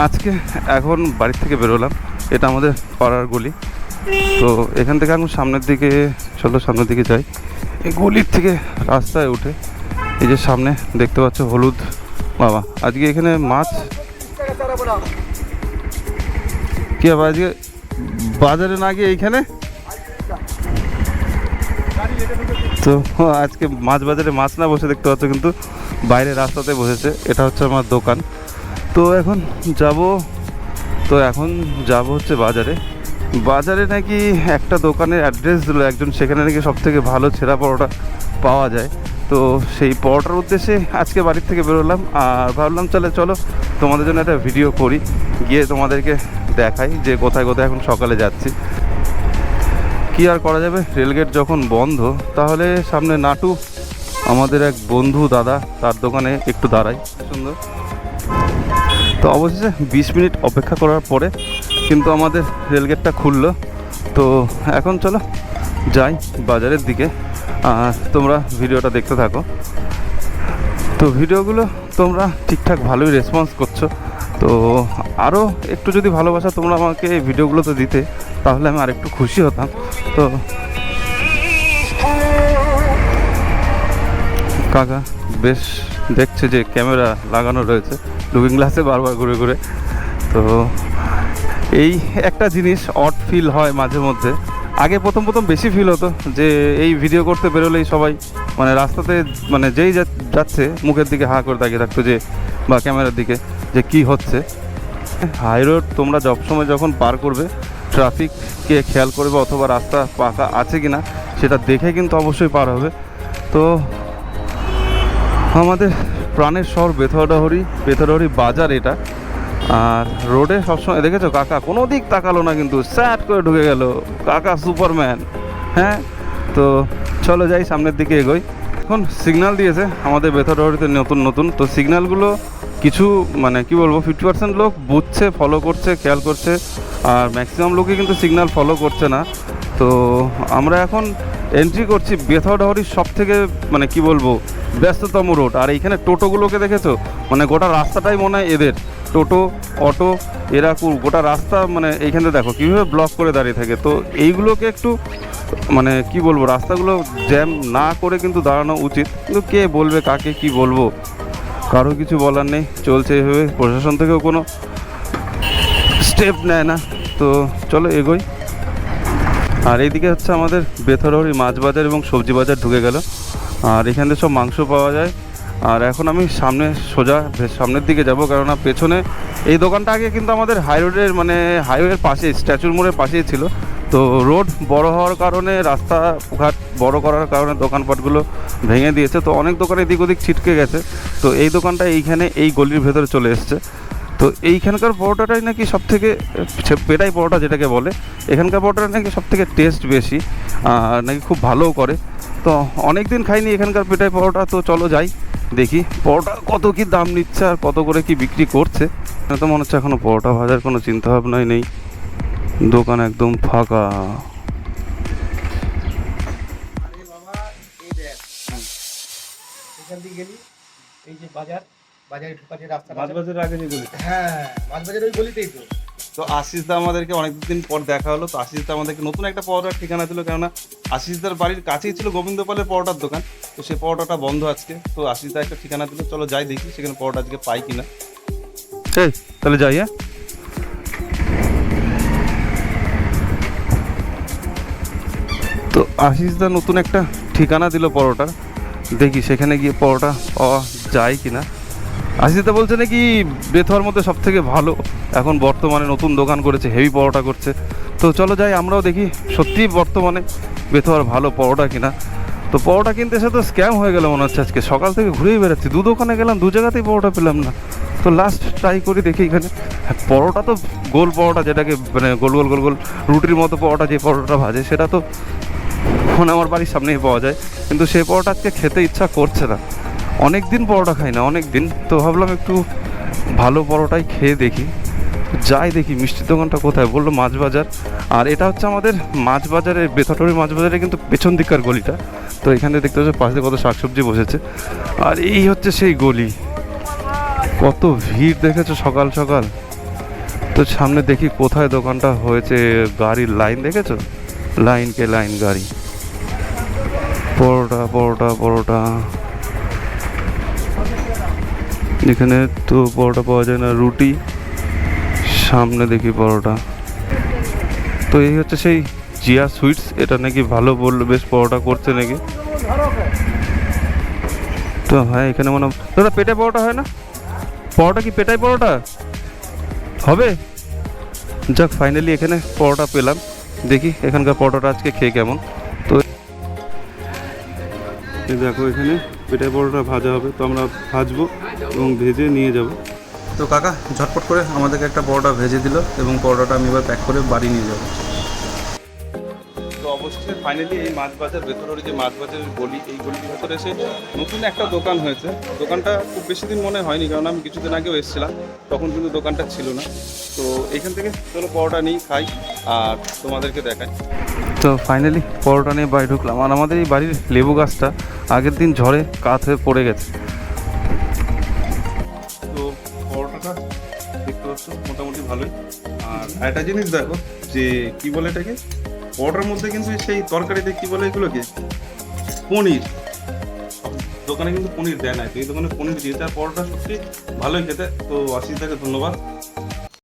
আজকে এখন বাড়ি থেকে বেরোলাম, এটা আমাদের পাড়ার গলি। তো এখান থেকে এখন সামনের দিকে চলো, সামনের দিকে যাই। এই গলির থেকে রাস্তায় উঠে এই যে সামনে দেখতে পাচ্ছ হলুদ বাবা, আজকে এখানে মাছ কি হবে আজকে বাজারে না গিয়ে এইখানে। তো আজকে মাছ বাজারে মাছ না বসে দেখতে পাচ্ছ, কিন্তু বাইরে রাস্তাতে বসেছে। এটা হচ্ছে আমার দোকান। তো এখন যাব হচ্ছে বাজারে। বাজারে নাকি একটা দোকানের অ্যাড্রেস দিল একজন, সেখানে নাকি সব থেকে ভালো ছেঁড়া পরোটা পাওয়া যায়। তো সেই পরোটার উদ্দেশ্যে আজকে বাড়ির থেকে বেরোলাম, আর ভাবলাম চলো তোমাদের জন্য একটা ভিডিও করি, গিয়ে তোমাদেরকে দেখাই যে কোথায় কোথায় এখন সকালে যাচ্ছি। কি আর করা যাবে, রেলগেট যখন বন্ধ, তাহলে সামনে নাটু আমাদের এক বন্ধু দাদা, তার দোকানে একটু দাঁড়াই। সুন্দর। তো অবশেষে 20 মিনিট অপেক্ষা করার পরে কিন্তু আমাদের রেলগেটটা খুললো। তো এখন চলো যাই বাজারের দিকে, আর তোমরা ভিডিওটা দেখতে থাকো। তো ভিডিওগুলো তোমরা ঠিকঠাক ভালোই রেসপন্স করছো, তো আরও একটু যদি ভালোবাসা তোমরা আমাকে এই ভিডিওগুলোতে দিতে, তাহলে আমি আরেকটু খুশি হতাম। তো কাকা বেশ দেখছে যে ক্যামেরা লাগানো রয়েছে, লুকিং গ্লাসে বারবার ঘুরে ঘুরে। তো এই একটা জিনিস অড ফিল হয় মাঝে মধ্যে। আগে প্রথম বেশি ফিল হতো যে এই ভিডিও করতে বেরোলেই সবাই মানে রাস্তাতে মানে যেই যাচ্ছে মুখের দিকে হা করে তাকিয়ে থাকতো, যে বা ক্যামেরার দিকে যে কি হচ্ছে। হাই রোড তোমরা সবসময় যখন পার করবে, ট্রাফিককে খেয়াল করবে, অথবা রাস্তা পাকা আছে কি না সেটা দেখে কিন্তু অবশ্যই পার হবে। তো আমাদের প্রাণের শহর বেথরহরি বাজার এটা। আর রোডে সবসময় দেখেছো কাকা কোনো দিক তাকালো না, কিন্তু স্যাট করে ঢুকে গেল। কাকা সুপারম্যান। হ্যাঁ, তো চলো যাই সামনের দিকে এগোই। এখন সিগন্যাল দিয়েছে আমাদের বেথরহরিতে নতুন। তো সিগন্যালগুলো কিছু মানে কি বলবো, 50% লোক বুঝছে, ফলো করছে, খেয়াল করছে, আর ম্যাক্সিমাম লোকই কিন্তু সিগন্যাল ফলো করছে না। তো আমরা এখন এন্ট্রি করছি বেথরহরির সব থেকে মানে কি বলবো ব্যস্ততম রোড। আর এইখানে টোটোগুলোকে দেখেছো, মানে গোটা রাস্তাটাই মনে হয় এদের, টোটো অটো এরা গোটা রাস্তা মানে এইখানে দেখো কীভাবে ব্লক করে দাঁড়িয়ে থাকে। তো এইগুলোকে একটু মানে কি বলবো, রাস্তাগুলো জ্যাম না করে কিন্তু দাঁড়ানো উচিত, কিন্তু কে বলবে, কাকে কি বলবো, কারো কিছু বলার নেই। চলছে এইভাবে, প্রশাসন থেকেও কোনো স্টেপ নেয় না। তো চলো এগোই। আর এইদিকে হচ্ছে আমাদের বেথরহরি মাছ বাজার এবং সবজি বাজার ঢুকে গেল, আর এখানে সব মাংস পাওয়া যায়। আর এখন আমি সোজা সামনের দিকে যাব, কেননা পেছনে এই দোকানটা আগে কিন্তু আমাদের হাইওয়ের পাশে, স্ট্যাচুর মোড়ের পাশেই ছিল। তো রোড বড় হওয়ার কারণে, রাস্তাঘাট বড় করার কারণে দোকানপাটগুলো ভেঙে দিয়েছে। তো অনেক দোকানে এদিক ওদিক ছিটকে গেছে। তো এই দোকানটা এইখানে এই গলির ভেতরে চলে এসছে। তো এইখানকার পরোটাটাই নাকি সব থেকে, পেটাই পরোটা যেটাকে বলে, এখানকার পরোটা নাকি সব থেকে টেস্ট বেশি, আর নাকি খুব ভালোও করে। তো অনেক দিন খাইনি এখানকার পেটাই পরোটা। তো চলো যাই দেখি পরোটা কত কি দাম নিচ্ছে আর কত করে কি বিক্রি করছে। তো মনে হচ্ছে এখনও পরোটা ভাজার কোনো চিন্তাভাবনাই নেই, দোকান একদম ফাঁকা। এই যে বাজারে ঢোকার যে রাস্তা, মাছ বাজারের আগে যে গলি, হ্যাঁ মাছ বাজারের ওই গলিতেই তো। তো আশিসদা আমাদেরকে অনেকদিন পর দেখা হলো। তো আশিসদা আমাদেরকে নতুন একটা পরোটার ঠিকানা দিল, কেননা আশিসদার বাড়ির কাছেই ছিল গোবিন্দপালের পরোটার দোকান। তো সেই পরোটাটা বন্ধ আজকে। তো আশিসদা একটা ঠিকানা দিল, চলো যাই দেখি সেখানে পরোটা আজকে পাই কিনা। এই তাহলে যাই। হ্যাঁ, তো আশিসদা নতুন একটা ঠিকানা দিল পরোটার, দেখি সেখানে গিয়ে পরোটা পাওয়া যায় কিনা। আশিসদা বলছে নাকি বেথুয়ার মধ্যে সব থেকে ভালো এখন বর্তমানে নতুন দোকান করেছে, হেভি পরোটা করছে। তো চলো যাই, আমরাও দেখি সত্যিই বর্তমানে বেথুয়ার ভালো পরোটা কিনা। তো পরোটা কিনতে এসে তো স্ক্যাম হয়ে গেল মনে হচ্ছে। আজকে সকাল থেকে ঘুরেই বেড়াচ্ছি, দোকানে গেলাম, দু জায়গাতেই পরোটা পেলাম না। তো লাস্ট ট্রাই করি দেখি এখানে। হ্যাঁ, পরোটা তো গোল পরোটা, যেটাকে মানে গোল গোল রুটির মতো পরোটা, যে পরোটাটা ভাজে সেটা তো মানে আমার বাড়ির সামনেই পাওয়া যায়, কিন্তু সেই পরোটা আজকে খেতে ইচ্ছা করছে না। অনেক দিন পরোটা খাই না, অনেক দিন। তো ভাবলাম একটু ভালো পরোটাই খেয়ে দেখি। যাই দেখি মিষ্টির দোকানটা কোথায়, বললো মাছ বাজার। আর এটা হচ্ছে আমাদের মাছ বাজারের, বেথরহরি মাছ বাজারে কিন্তু পেছন দিককার গলিটা। তো এখানে দেখতে হচ্ছে পাশে কত শাকসবজি বসেছে, আর এই হচ্ছে সেই গলি। কত ভিড় দেখেছো সকাল সকাল। তো সামনে দেখি কোথায় দোকানটা হয়েছে, গাড়ির লাইন দেখেছো, লাইন কে লাইন গাড়ি। পরোটা পরোটা পরোটা, এখানে তো পরোটা পাওয়া যায় না, রুটি। সামনে দেখি পরোটা। তো এই হচ্ছে সেই জিয়া সুইটস, এটা নাকি ভালো বললো, বেশ পরোটা করছে নাকি। তো হ্যাঁ এখানে মনে দাদা পেটে পরোটা হয় না, পরোটা কি পেটাই পরোটা হবে? যাক ফাইনালি এখানে পরোটা পেলাম, দেখি এখানকার পরোটাটা আজকে খেয়ে কেমন। তো এই দেখো এখানে পেটাই পরোটা ভাজা হবে, তো আমরা ভাজবো এবং ভেজে নিয়ে যাব। তো কাকা ঝটপট করে আমাদেরকে একটা পরোটা ভেজে দিল এবং পরোটাটা আমি এবার প্যাক করে বাড়ি নিয়ে যাব। তো অবশেষে ফাইনালি এই মাছ বাজার ভেতরের যে মাছ বাজারের গলি, এই গলির ভেতরে এসে নতুন একটা দোকান হয়েছে। দোকানটা খুব বেশি দিন মনে হয়নি, কারণ আমি কিছুদিন আগেও এসেছিলাম, তখন কিন্তু দোকানটা ছিল না। তো এইখান থেকে চলো পরোটা নিই, খাই আর তোমাদেরকে দেখাই। তো ফাইনালি পরোটা নিয়ে বাড়ি ঢুকলাম, আর আমাদের এই বাড়ির লেবু গাছটা আগের দিন ঝড়ে কাত হয়ে পড়ে গেছে। তো পরোটাটা দেখতে পাচ্ছ মোটামুটি ভালোই। আর একটা জিনিস দেখো যে কি বলে এটাকে, পরোটার মধ্যে কিন্তু সেই তরকারিতে কি বলে এগুলোকে, পনির। দোকানে কিন্তু পনির দেয় না, তো এই দোকানে পনির দিয়েছে, আর পরোটা সত্যি ভালোই খেতে। তো আশিস দাকে ধন্যবাদ।